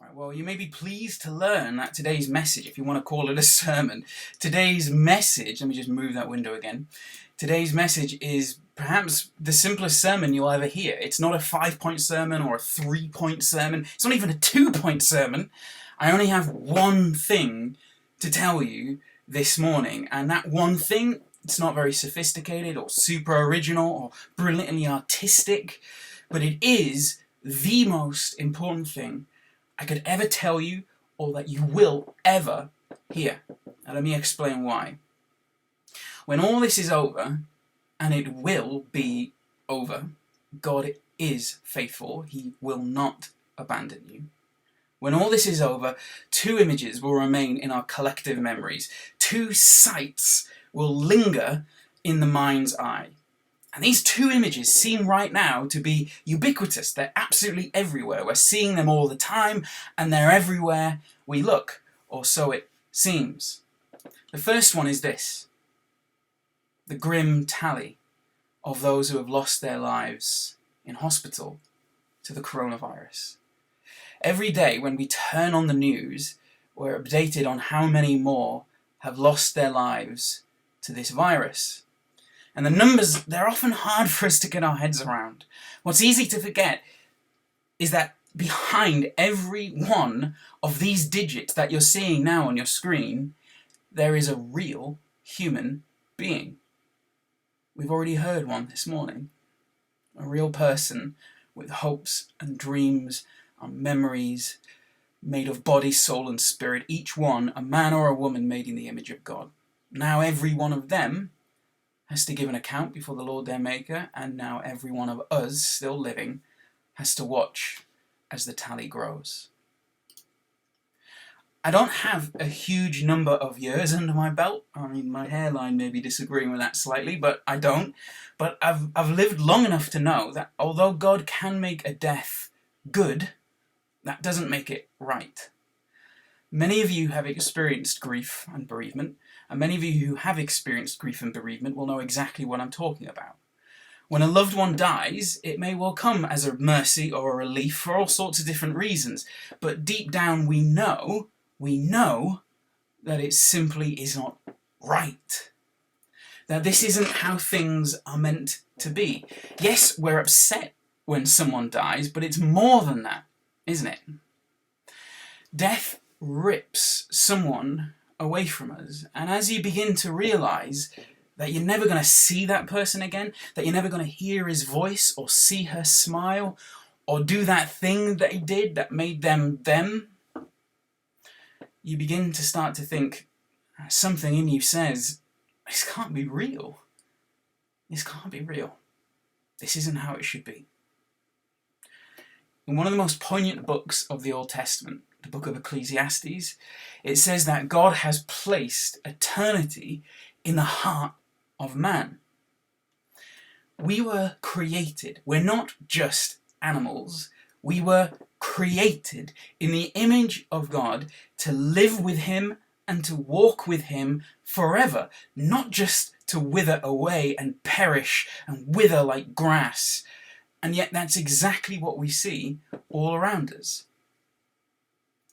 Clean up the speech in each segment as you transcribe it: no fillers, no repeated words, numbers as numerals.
Right, well, you may be pleased to learn that today's message, if you want to call it a sermon, today's message, let me just move that window again. Today's message is perhaps the simplest sermon you'll ever hear. It's not a 5-point sermon or a 3-point sermon. It's not even a 2-point sermon. I only have one thing to tell you this morning, and that one thing, it's not very sophisticated or super original or brilliantly artistic, but it is the most important thing I could ever tell you, or that you will ever hear. Now let me explain why. When all this is over, and it will be over, God is faithful. He will not abandon you. When all this is over, two images will remain in our collective memories. Two sights will linger in the mind's eye. And these two images seem right now to be ubiquitous. They're absolutely everywhere. We're seeing them all the time, and they're everywhere we look, or so it seems. The first one is this: the grim tally of those who have lost their lives in hospital to the coronavirus. Every day when we turn on the news, we're updated on how many more have lost their lives to this virus. And the numbers, they're often hard for us to get our heads around. What's easy to forget is that behind every one of these digits that you're seeing now on your screen, there is a real human being. We've already heard one this morning. A real person with hopes and dreams and memories, made of body, soul and spirit, each one a man or a woman made in the image of God. Now every one of them has to give an account before the Lord their Maker, and now every one of us, still living, has to watch as the tally grows. I don't have a huge number of years under my belt. I mean, my hairline may be disagreeing with that slightly, but I don't. But I've lived long enough to know that although God can make a death good, that doesn't make it right. Many of you have experienced grief and bereavement, and many of you who have experienced grief and bereavement will know exactly what I'm talking about. When a loved one dies, it may well come as a mercy or a relief for all sorts of different reasons, but deep down we know that it simply is not right. That this isn't how things are meant to be. Yes, we're upset when someone dies, but it's more than that, isn't it? Death rips someone away from us, and as you begin to realise that you're never going to see that person again, that you're never going to hear his voice or see her smile or do that thing that he did that made them them, you begin to start to think, something in you says, this can't be real. This can't be real. This isn't how it should be. In one of the most poignant books of the Old Testament, the book of Ecclesiastes, it says that God has placed eternity in the heart of man. We were created. We're not just animals. We were created in the image of God to live with him and to walk with him forever, not just to wither away and perish and wither like grass. And yet that's exactly what we see all around us.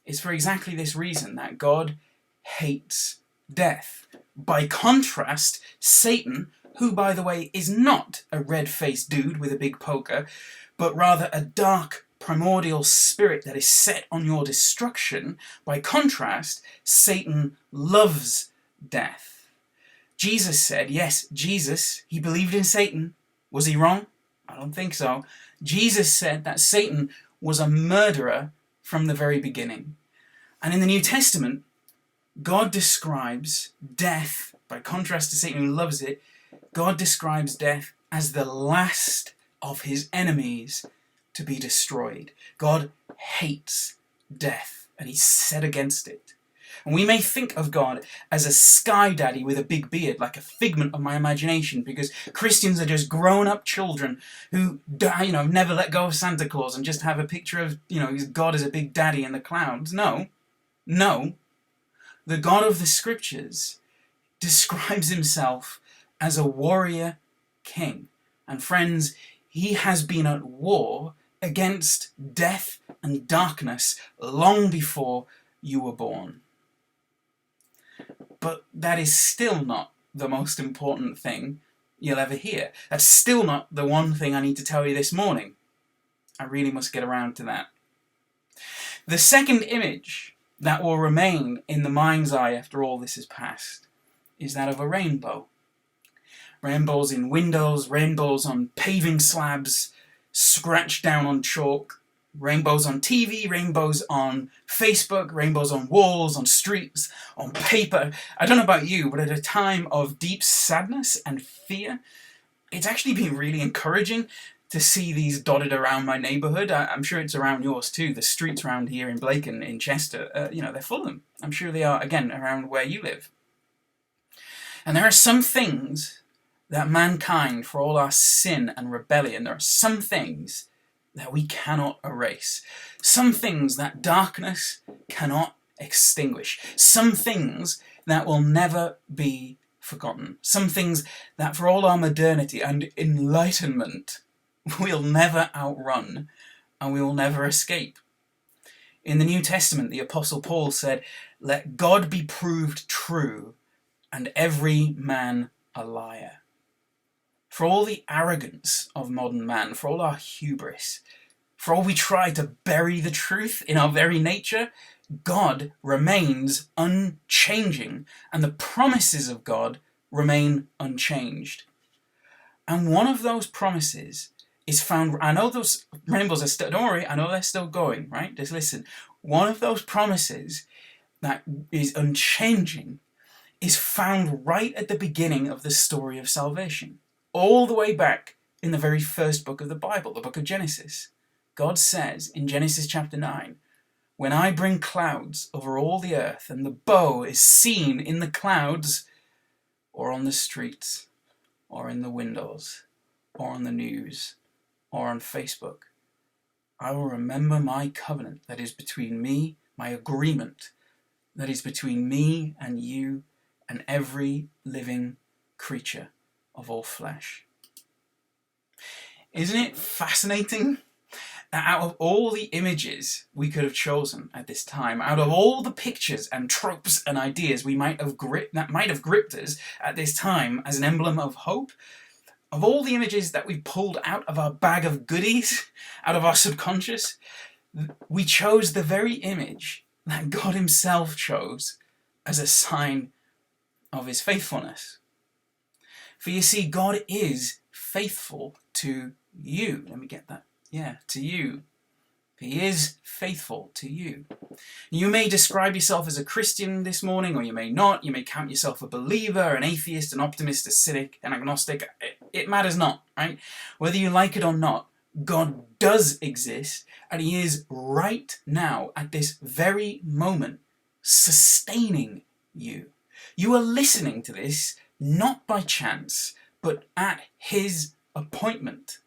It's for exactly this reason that God hates death. By contrast, Satan, who by the way is not a red-faced dude with a big poker, but rather a dark primordial spirit that is set on your destruction, by contrast, Satan loves death. Jesus said, yes, Jesus, he believed in Satan. Was he wrong? I don't think so. Jesus said that Satan was a murderer from the very beginning. And in the New Testament, God describes death, by contrast to Satan who loves it, God describes death as the last of his enemies to be destroyed. God hates death, and he's set against it. And we may think of God as a sky daddy with a big beard, like a figment of my imagination, because Christians are just grown-up children who, never let go of Santa Claus and just have a picture of, God as a big daddy in the clouds. No. The God of the Scriptures describes himself as a warrior king. And friends, he has been at war against death and darkness long before you were born. But that is still not the most important thing you'll ever hear. That's still not the one thing I need to tell you this morning. I really must get around to that. The second image that will remain in the mind's eye after all this is past is that of a rainbow. Rainbows in windows, rainbows on paving slabs, scratched down on chalk, rainbows on TV, rainbows on Facebook, rainbows on walls, on streets, on paper. I don't know about you, but at a time of deep sadness and fear, it's actually been really encouraging to see these dotted around my neighbourhood. I'm sure it's around yours too. The streets around here in Blake and in Chester, they're full of them. I'm sure they are, again, around where you live. And there are some things that mankind, for all our sin and rebellion, there are some things that we cannot erase. Some things that darkness cannot extinguish. Some things that will never be forgotten. Some things that, for all our modernity and enlightenment, we'll never outrun and we will never escape. In the New Testament, the Apostle Paul said, "Let God be proved true and every man a liar." For all the arrogance of modern man, for all our hubris, for all we try to bury the truth in our very nature, God remains unchanging, and the promises of God remain unchanged. And one of those promises is found, I know those rainbows are still, don't worry, I know they're still going, right? Just listen. One of those promises that is unchanging is found right at the beginning of the story of salvation. All the way back in the very first book of the Bible, the book of Genesis. God says in Genesis chapter 9, "When I bring clouds over all the earth, and the bow is seen in the clouds, or on the streets, or in the windows, or on the news, or on Facebook, I will remember my covenant that is between me, my agreement that is between me and you and every living creature of all flesh." Isn't it fascinating? Out of all the images we could have chosen at this time, out of all the pictures and tropes and ideas that might have gripped us at this time as an emblem of hope, of all the images that we pulled out of our bag of goodies, out of our subconscious, we chose the very image that God himself chose as a sign of his faithfulness. For you see, God is faithful to you. Let me get that. Yeah, to you. He is faithful to you. You may describe yourself as a Christian this morning, or you may not. You may count yourself a believer, an atheist, an optimist, a cynic, an agnostic. It matters not, right? Whether you like it or not, God does exist, and he is right now, at this very moment, sustaining you. You are listening to this not by chance, but at his appointment.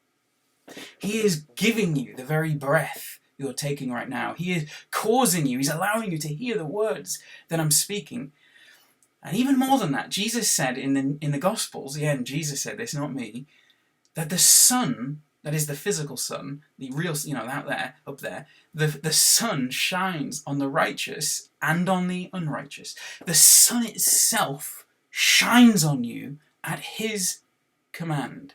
He is giving you the very breath you're taking right now. He is causing you, he's allowing you to hear the words that I'm speaking. And even more than that, Jesus said in the Gospels, again, Jesus said this, not me, that the sun, that is the physical sun, the real, out there, up there, the sun shines on the righteous and on the unrighteous. The sun itself shines on you at his command.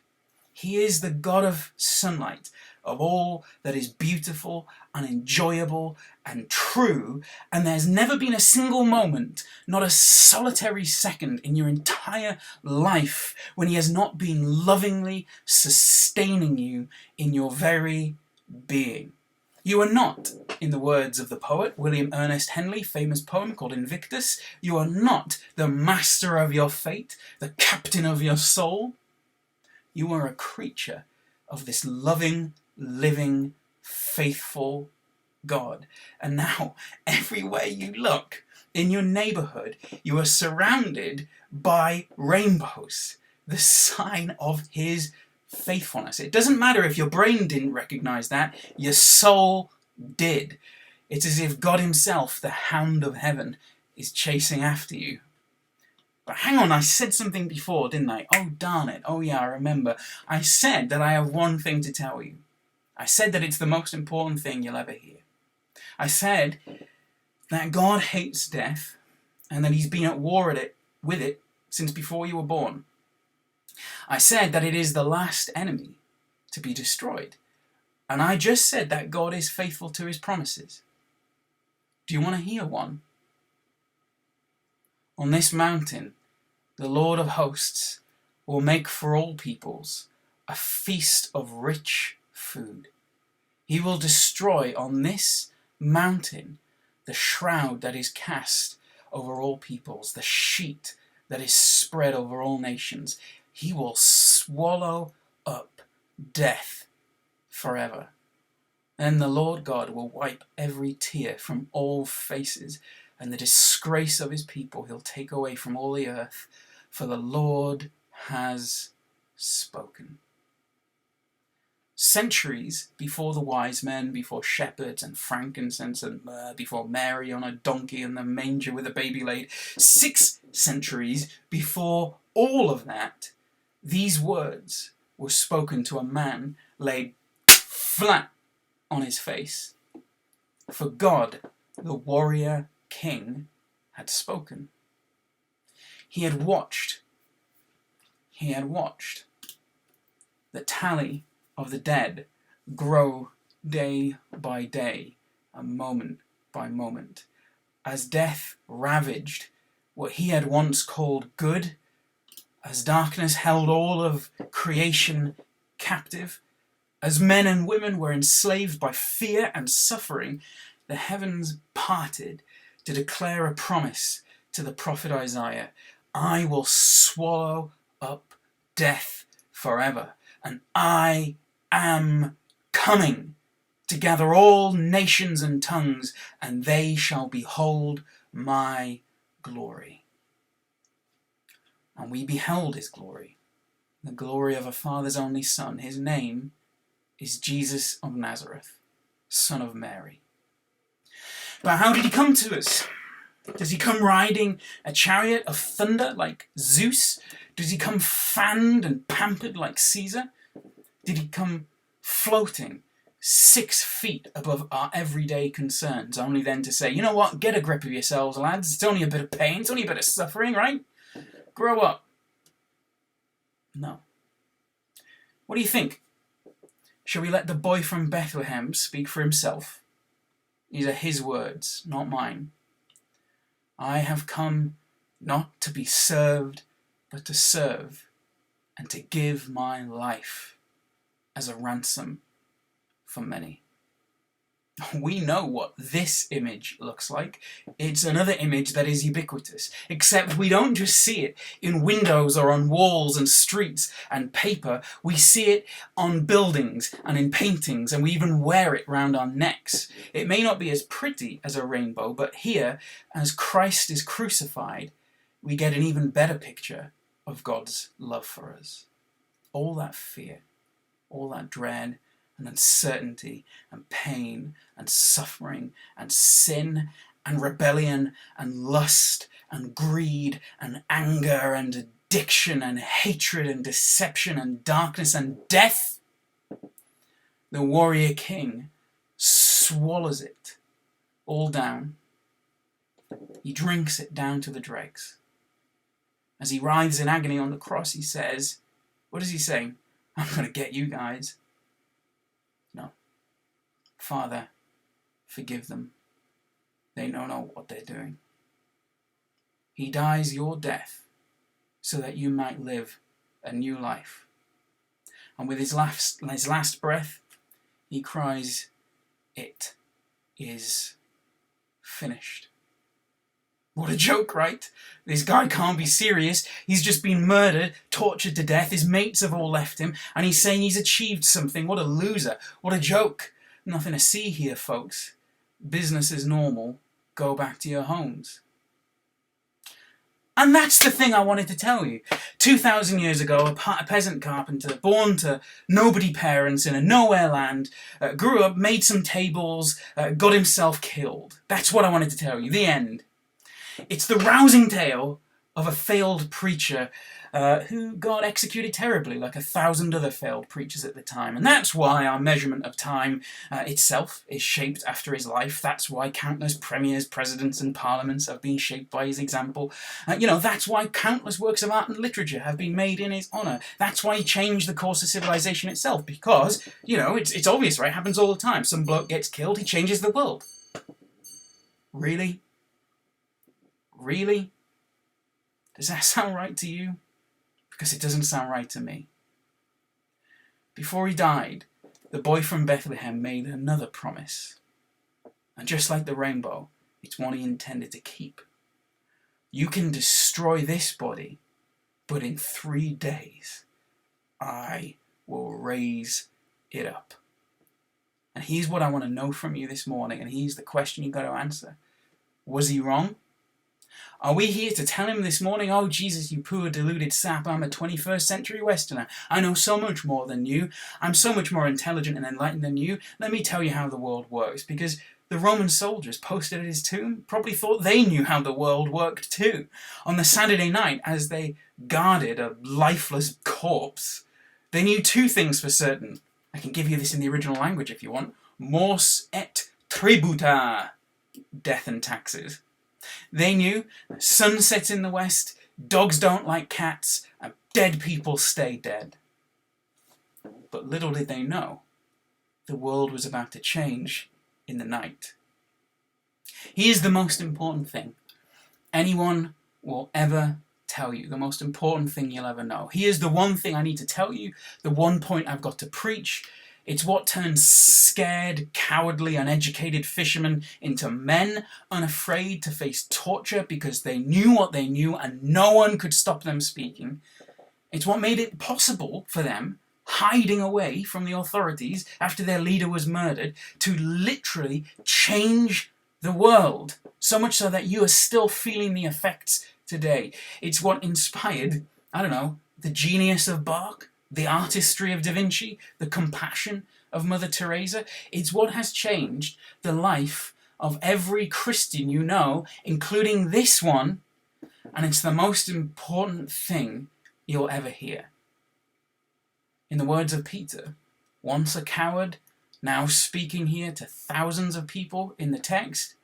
He is the God of sunlight, of all that is beautiful and enjoyable and true, and there's never been a single moment, not a solitary second in your entire life when he has not been lovingly sustaining you in your very being. You are not, in the words of the poet William Ernest Henley, famous poem called Invictus, you are not the master of your fate, the captain of your soul. You are a creature of this loving, living, faithful God. And now, everywhere you look, in your neighborhood, you are surrounded by rainbows, the sign of his faithfulness. It doesn't matter if your brain didn't recognize that, your soul did. It's as if God himself, the hound of heaven, is chasing after you. But hang on, I said something before, didn't I? Oh, darn it. Oh, yeah, I remember. I said that I have one thing to tell you. I said that it's the most important thing you'll ever hear. I said that God hates death and that he's been at war with it since before you were born. I said that it is the last enemy to be destroyed. And I just said that God is faithful to his promises. Do you want to hear one? On this mountain, the Lord of hosts will make for all peoples a feast of rich food. He will destroy on this mountain the shroud that is cast over all peoples, the sheet that is spread over all nations. He will swallow up death forever. Then the Lord God will wipe every tear from all faces, and the disgrace of his people he'll take away from all the earth, for the Lord has spoken. Centuries before the wise men, before shepherds and frankincense and myrrh, before Mary on a donkey in the manger with a baby laid, 6 centuries before all of that, these words were spoken to a man laid flat on his face. For God, the warrior king, had spoken. He had watched the tally of the dead grow day by day and moment by moment, as death ravaged what he had once called good, as darkness held all of creation captive, as men and women were enslaved by fear and suffering. The heavens parted to declare a promise to the prophet Isaiah: I will swallow up death forever, and I am coming to gather all nations and tongues, and they shall behold my glory. And we beheld his glory, the glory of a Father's only Son. His name is Jesus of Nazareth, Son of Mary. But how did he come to us? Does he come riding a chariot of thunder like Zeus? Does he come fanned and pampered like Caesar? Did he come floating 6 feet above our everyday concerns, only then to say, you know what, get a grip of yourselves, lads, it's only a bit of pain, it's only a bit of suffering, right? Grow up. No. What do you think? Shall we let the boy from Bethlehem speak for himself? These are his words, not mine. I have come not to be served, but to serve, and to give my life as a ransom for many. We know what this image looks like. It's another image that is ubiquitous, except we don't just see it in windows or on walls and streets and paper. We see it on buildings and in paintings, and we even wear it round our necks. It may not be as pretty as a rainbow, but here, as Christ is crucified, we get an even better picture of God's love for us. All that fear, all that dread, and uncertainty and pain and suffering and sin and rebellion and lust and greed and anger and addiction and hatred and deception and darkness and death, the warrior king swallows it all down. He drinks it down to the dregs. As he writhes in agony on the cross, he says, what is he saying? I'm going to get you guys. No. Father, forgive them. They don't know what they're doing. He dies your death so that you might live a new life. And with his last breath, he cries, it is finished. What a joke, right? This guy can't be serious. He's just been murdered, tortured to death. His mates have all left him, and he's saying he's achieved something. What a loser. What a joke. Nothing to see here, folks. Business as normal. Go back to your homes. And that's the thing I wanted to tell you. 2,000 years ago, a peasant carpenter, born to nobody parents in a nowhere land, grew up, made some tables, got himself killed. That's what I wanted to tell you. The end. It's the rousing tale of a failed preacher who God executed terribly, like 1,000 other failed preachers at the time. And that's why our measurement of time itself is shaped after his life. That's why countless premiers, presidents, and parliaments have been shaped by his example. That's why countless works of art and literature have been made in his honour. That's why he changed the course of civilization itself, because, it's obvious, right? It happens all the time. Some bloke gets killed, he changes the world. Really? Really? Does that sound right to you? Because it doesn't sound right to me. Before he died, the boy from Bethlehem made another promise. And just like the rainbow, it's one he intended to keep. You can destroy this body, but in 3 days, I will raise it up. And here's what I want to know from you this morning, and here's the question you've got to answer. Was he wrong? Are we here to tell him this morning, oh Jesus, you poor deluded sap, I'm a 21st century Westerner. I know so much more than you. I'm so much more intelligent and enlightened than you. Let me tell you how the world works. Because the Roman soldiers posted at his tomb probably thought they knew how the world worked too. On the Saturday night, as they guarded a lifeless corpse, they knew 2 things for certain. I can give you this in the original language if you want. Mors et tributa. Death and taxes. They knew sun sets in the west, dogs don't like cats, and dead people stay dead. But little did they know, the world was about to change in the night. Here's the most important thing anyone will ever tell you, the most important thing you'll ever know. Here's the one thing I need to tell you, the one point I've got to preach. It's what turns scared, cowardly, uneducated fishermen into men unafraid to face torture because they knew what they knew and no one could stop them speaking. It's what made it possible for them, hiding away from the authorities after their leader was murdered, to literally change the world. So much so that you are still feeling the effects today. It's what inspired, the genius of Bach, the artistry of Da Vinci, the compassion of Mother Teresa. It's what has changed the life of every Christian you know, including this one, and it's the most important thing you'll ever hear. In the words of Peter, once a coward, now speaking here to thousands of people in the text,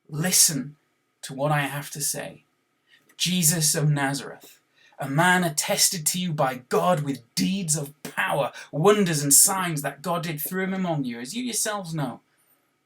listen to what I have to say. Jesus of Nazareth, a man attested to you by God with deeds of power, wonders and signs that God did through him among you, as you yourselves know.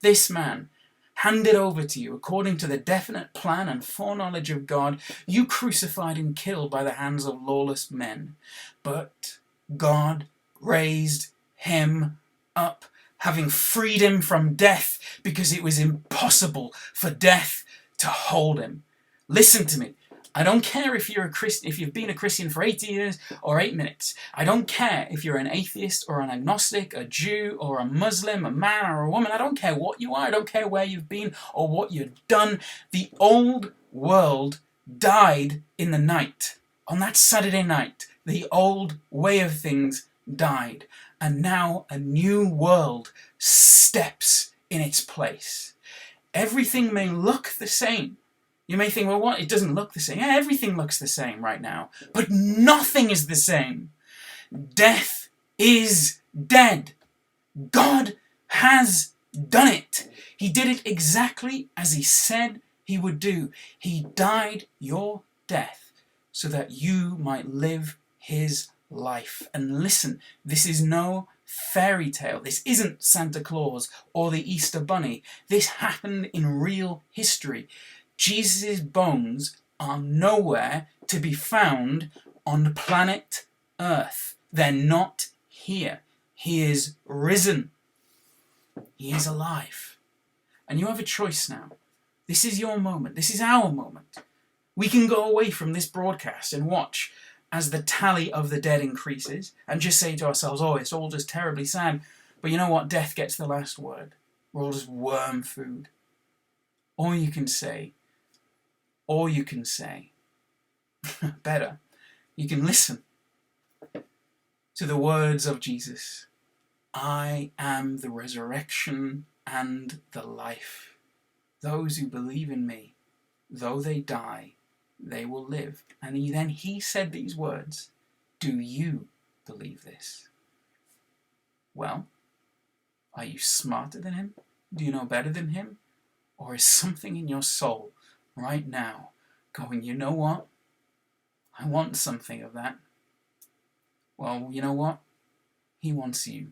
This man, handed over to you according to the definite plan and foreknowledge of God, you crucified and killed by the hands of lawless men. But God raised him up, having freed him from death, because it was impossible for death to hold him. Listen to me. I don't care if you're a Christian, if you've been a Christian for 80 years or 8 minutes. I don't care if you're an atheist or an agnostic, a Jew or a Muslim, a man or a woman. I don't care what you are. I don't care where you've been or what you've done. The old world died in the night. On that Saturday night, the old way of things died. And now a new world steps in its place. Everything may look the same. You may think, well, what? It doesn't look the same. Yeah, everything looks the same right now. But nothing is the same. Death is dead. God has done it. He did it exactly as he said he would do. He died your death so that you might live his life. And listen, this is no fairy tale. This isn't Santa Claus or the Easter Bunny. This happened in real history. Jesus' bones are nowhere to be found on the planet Earth. They're not here. He is risen. He is alive. And you have a choice now. This is your moment. This is our moment. We can go away from this broadcast and watch as the tally of the dead increases and just say to ourselves, oh, it's all just terribly sad. But you know what? Death gets the last word. We're all just worm food. Or you can say, better, you can listen to the words of Jesus. I am the resurrection and the life. Those who believe in me, though they die, they will live. And then he said these words, do you believe this? Well, are you smarter than him? Do you know better than him? Or is something in your soul right now going, you know what? I want something of that. Well, you know what? He wants you.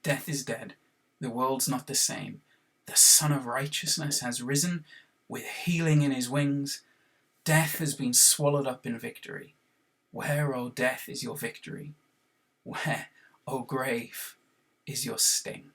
Death is dead. The world's not the same. The Son of Righteousness has risen with healing in his wings. Death has been swallowed up in victory. Where, O death, is your victory? Where, O grave, is your sting?